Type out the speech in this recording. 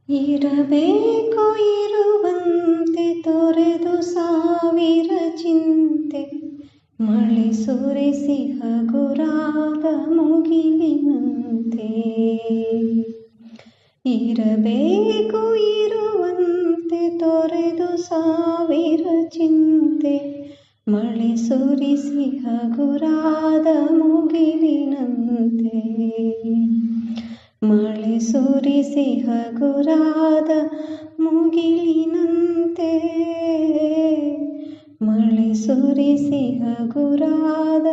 ಇರಬೇಕು ಇರುವಂತೆ ತೊರೆದು ಸಾವಿರ ಚಿಂತೆ, ಮಳೆ ಸುರಿಸಿ ಹಗುರಾದ ಮುಗಿಲಿನಂತೆ. ಇರಬೇಕು ಇರುವಂತೆ ತೊರೆದು ಸಾವಿರ ಚಿಂತೆ, ಮಳೆ ಸುರಿಸಿ ಹಗುರಾದ ಮುಗಿಲಿನಂತೆ. ಮಳೆ ಸುರಿಸಿ ಹಗುರಾದ ಮುಗಿಲಿನಂತೆ, ಮಳೆ ಸುರಿಸಿ ಹಗುರಾದ